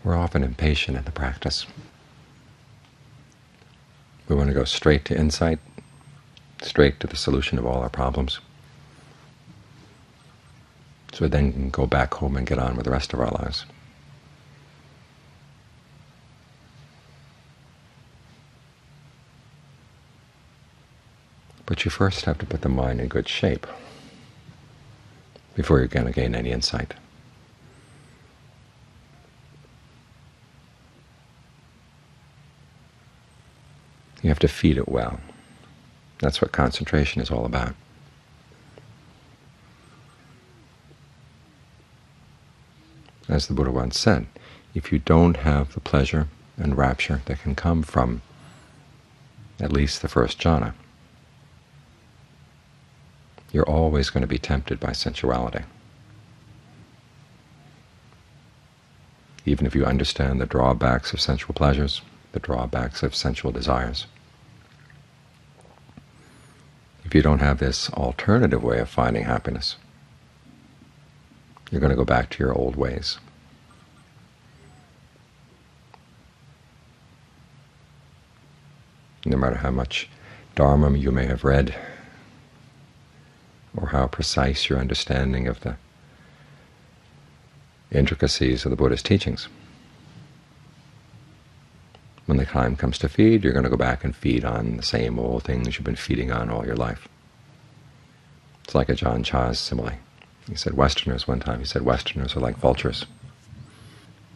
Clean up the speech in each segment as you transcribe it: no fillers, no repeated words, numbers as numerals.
We're often impatient in the practice. We want to go straight to insight, straight to the solution of all our problems, so we then can go back home and get on with the rest of our lives. But you first have to put the mind in good shape before you're going to gain any insight. You have to feed it well. That's what concentration is all about. As the Buddha once said, if you don't have the pleasure and rapture that can come from at least the first jhana, you're always going to be tempted by sensuality. Even if you understand the drawbacks of sensual pleasures, the drawbacks of sensual desires, if you don't have this alternative way of finding happiness, you're going to go back to your old ways. No matter how much Dharma you may have read, or how precise your understanding of the intricacies of the Buddha's teachings, when the time comes to feed, you're going to go back and feed on the same old things you've been feeding on all your life. It's like a John Cha's simile. He said Westerners one time, Westerners are like vultures.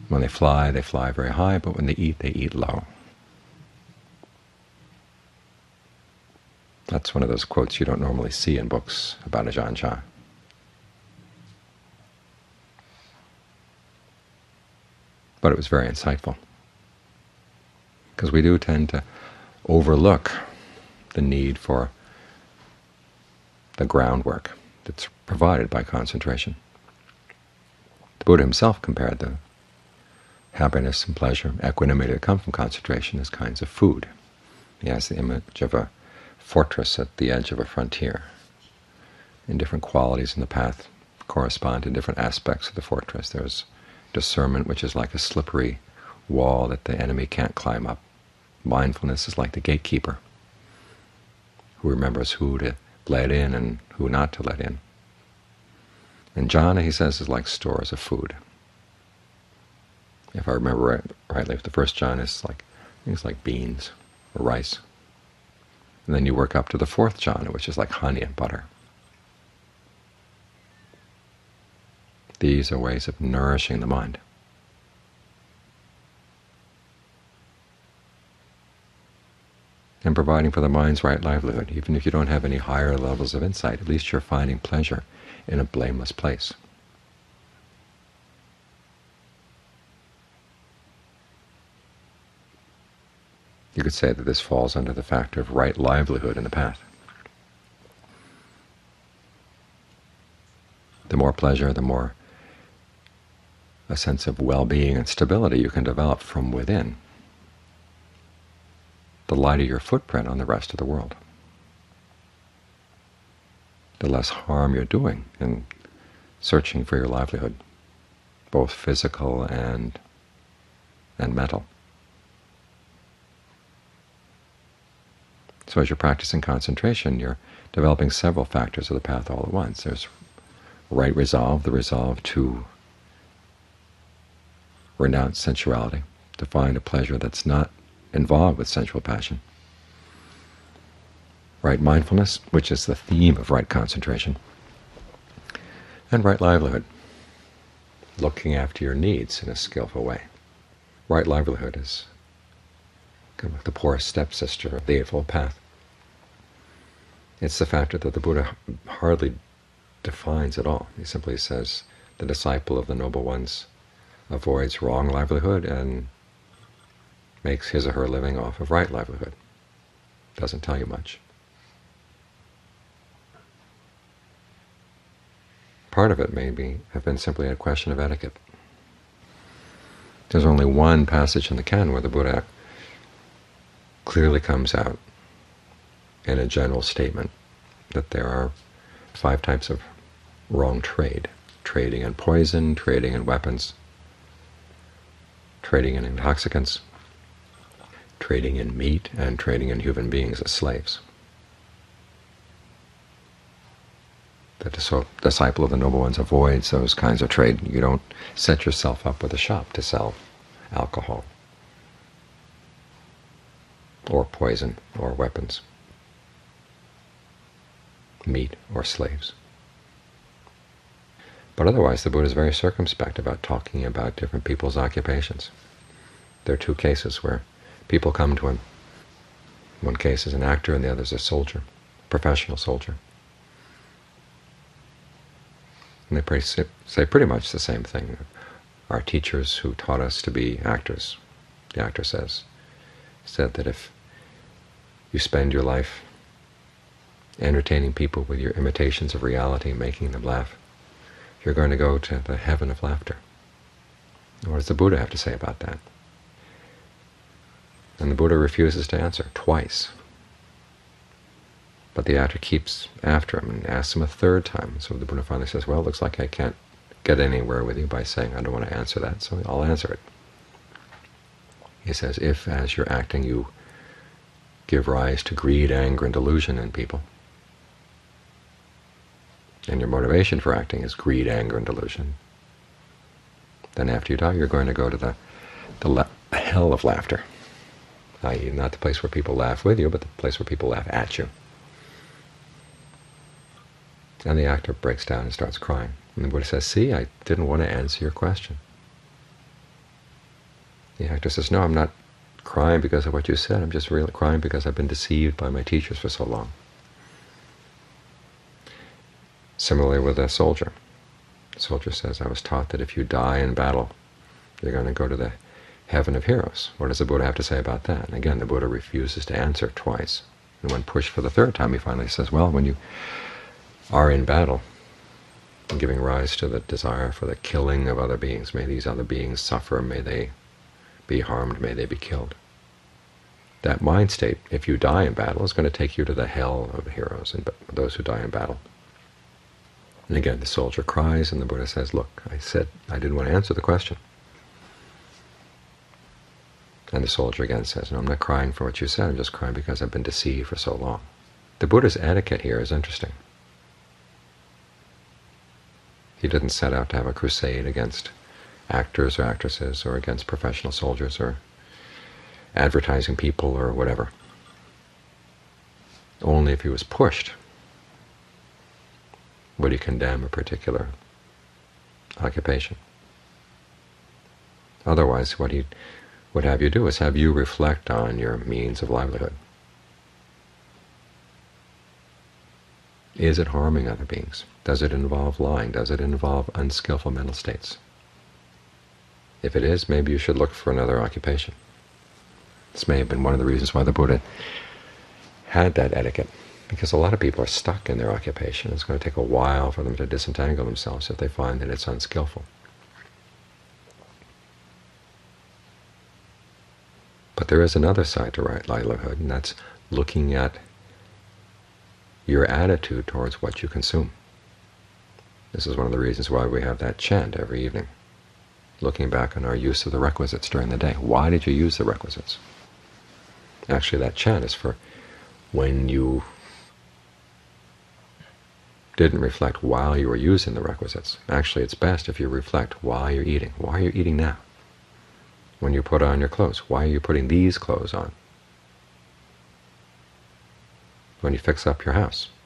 When they fly very high, but when they eat low. That's one of those quotes you don't normally see in books about Ajahn Chah. But it was very insightful, because we do tend to overlook the need for the groundwork that's provided by concentration. The Buddha himself compared the happiness and pleasure, equanimity that come from concentration as kinds of food. He has the image of a fortress at the edge of a frontier, and different qualities in the path correspond to different aspects of the fortress. There's discernment, which is like a slippery wall that the enemy can't climb up. Mindfulness is like the gatekeeper, who remembers who to let in and who not to let in. And jhana, he says, is like stores of food. If I remember rightly, if the first jhana is like things like beans or rice, and then you work up to the fourth jhana, which is like honey and butter. These are ways of nourishing the mind. And providing for the mind's right livelihood. Even if you don't have any higher levels of insight, at least you're finding pleasure in a blameless place. You could say that this falls under the factor of right livelihood in the path. The more pleasure, the more a sense of well-being and stability you can develop from within, the lighter your footprint on the rest of the world, the less harm you're doing in searching for your livelihood, both physical and mental. So as you're practicing concentration, you're developing several factors of the path all at once. There's right resolve, the resolve to renounce sensuality, to find a pleasure that's not involved with sensual passion. Right mindfulness, which is the theme of right concentration. And right livelihood, looking after your needs in a skillful way. Right livelihood is kind of like the poor stepsister of the Eightfold Path. It's the factor that the Buddha hardly defines at all. He simply says the disciple of the Noble Ones avoids wrong livelihood and makes his or her living off of right livelihood. Doesn't tell you much. Part of it may have been simply a question of etiquette. There's only one passage in the canon where the Buddha clearly comes out in a general statement that there are 5 types of wrong trade: trading in poison, trading in weapons, trading in intoxicants, trading in meat, and trading in human beings as slaves. The disciple of the Noble Ones avoids those kinds of trade. You don't set yourself up with a shop to sell alcohol or poison or weapons, meat or slaves. But otherwise, the Buddha is very circumspect about talking about different people's occupations. There are two cases where people come to him. One case is an actor, and the other is a soldier, professional soldier. And they say pretty much the same thing. Our teachers who taught us to be actors, the actor said that if you spend your life entertaining people with your imitations of reality, making them laugh, you're going to go to the heaven of laughter. What does the Buddha have to say about that? And the Buddha refuses to answer twice. But the actor keeps after him and asks him a third time. So the Buddha finally says, well, it looks like I can't get anywhere with you by saying I don't want to answer that, so I'll answer it. He says, if as you're acting you give rise to greed, anger, and delusion in people, and your motivation for acting is greed, anger, and delusion, then after you die you're going to go to the hell of laughter, i.e. not the place where people laugh with you, but the place where people laugh at you. And the actor breaks down and starts crying. And the Buddha says, see, I didn't want to answer your question. The actor says, no, I'm not crying because of what you said. I'm just really crying because I've been deceived by my teachers for so long. Similarly with a soldier. The soldier says, I was taught that if you die in battle, you're going to go to the heaven of heroes. What does the Buddha have to say about that? And again, the Buddha refuses to answer twice. And when pushed for the third time, he finally says, well, when you are in battle and giving rise to the desire for the killing of other beings, may these other beings suffer, may they be harmed, may they be killed. That mind state, if you die in battle, is going to take you to the hell of the heroes and those who die in battle. And again, the soldier cries, and the Buddha says, look, I said I didn't want to answer the question. And the soldier again says, no, I'm not crying for what you said, I'm just crying because I've been deceived for so long. The Buddha's etiquette here is interesting. He didn't set out to have a crusade against actors or actresses or against professional soldiers or advertising people or whatever. Only if he was pushed would he condemn a particular occupation. Otherwise, what he would have you do is have you reflect on your means of livelihood. Is it harming other beings? Does it involve lying? Does it involve unskillful mental states? If it is, maybe you should look for another occupation. This may have been one of the reasons why the Buddha had that etiquette, because a lot of people are stuck in their occupation. It's going to take a while for them to disentangle themselves if they find that it's unskillful. But there is another side to right livelihood, and that's looking at your attitude towards what you consume. This is one of the reasons why we have that chant every evening, looking back on our use of the requisites during the day. Why did you use the requisites? Actually, that chant is for when you didn't reflect while you were using the requisites. Actually, it's best if you reflect while you're eating. Why are you eating now? When you put on your clothes, why are you putting these clothes on? When you fix up your house,